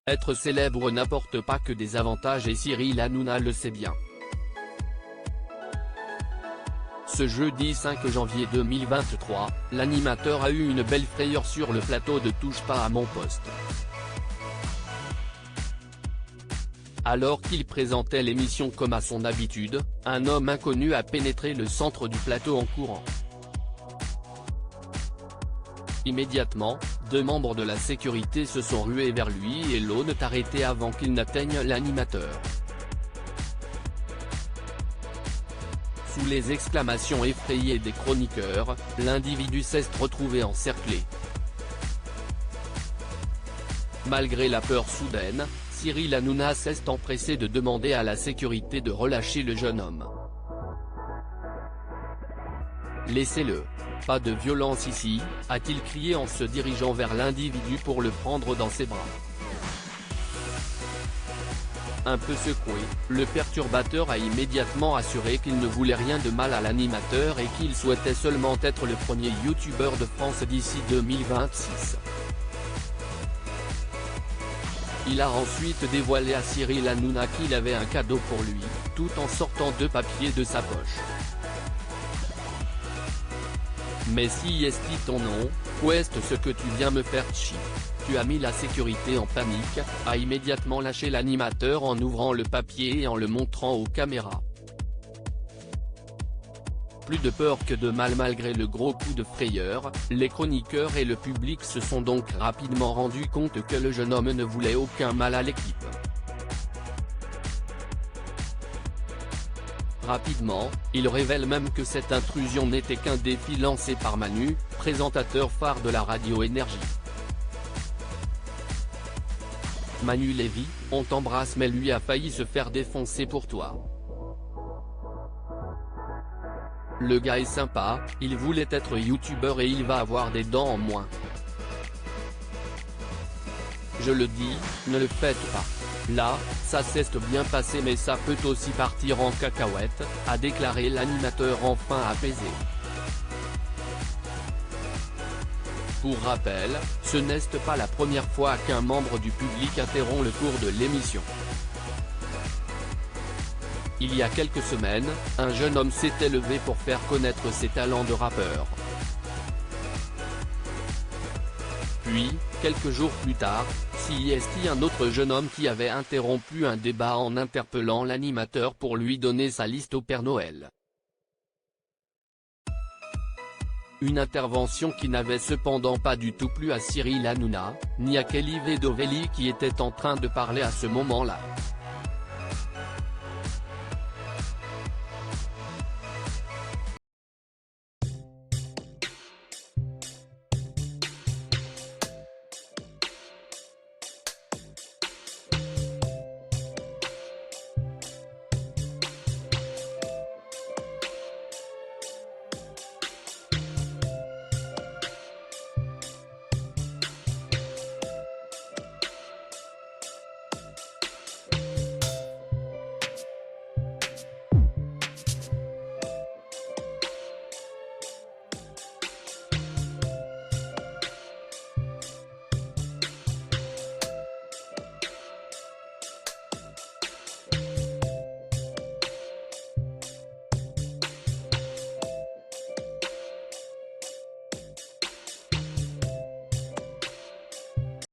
Être célèbre n'apporte pas que des avantages et Cyril Hanouna le sait bien. Ce jeudi 5 janvier 2023, l'animateur a eu une belle frayeur sur le plateau de Touche pas à mon poste. Alors qu'il présentait l'émission comme à son habitude, un homme inconnu a pénétré le centre du plateau en courant. Immédiatement, 2 membres de la sécurité se sont rués vers lui et l'ont arrêté avant qu'il n'atteigne l'animateur. Sous les exclamations effrayées des chroniqueurs, l'individu s'est retrouvé encerclé. Malgré la peur soudaine, Cyril Hanouna s'est empressé de demander à la sécurité de relâcher le jeune homme. « Laissez-le. Pas de violence ici », a-t-il crié en se dirigeant vers l'individu pour le prendre dans ses bras. Un peu secoué, le perturbateur a immédiatement assuré qu'il ne voulait rien de mal à l'animateur et qu'il souhaitait seulement être le premier youtubeur de France d'ici 2026. Il a ensuite dévoilé à Cyril Hanouna qu'il avait un cadeau pour lui, tout en sortant 2 papiers de sa poche. Mais si est ton nom, qu'est ce que tu viens me faire chi. Tu as mis la sécurité en panique, a immédiatement lâché l'animateur en ouvrant le papier et en le montrant aux caméras. Plus de peur que de mal malgré le gros coup de frayeur, les chroniqueurs et le public se sont donc rapidement rendus compte que le jeune homme ne voulait aucun mal à l'équipe. Rapidement, il révèle même que cette intrusion n'était qu'un défi lancé par Manu, présentateur phare de la radio Énergie. Manu Lévy, on t'embrasse mais lui a failli se faire défoncer pour toi. Le gars est sympa, il voulait être youtubeur et il va avoir des dents en moins. Je le dis, ne le faites pas. Là, ça s'est bien passé mais ça peut aussi partir en cacahuète, a déclaré l'animateur enfin apaisé. Pour rappel, ce n'est pas la première fois qu'un membre du public interrompt le cours de l'émission. Il y a quelques semaines, un jeune homme s'était levé pour faire connaître ses talents de rappeur. Puis, quelques jours plus tard, c'est un autre jeune homme qui avait interrompu un débat en interpellant l'animateur pour lui donner sa liste au Père Noël. Une intervention qui n'avait cependant pas du tout plu à Cyril Hanouna, ni à Kelly Vedovelli qui était en train de parler à ce moment-là.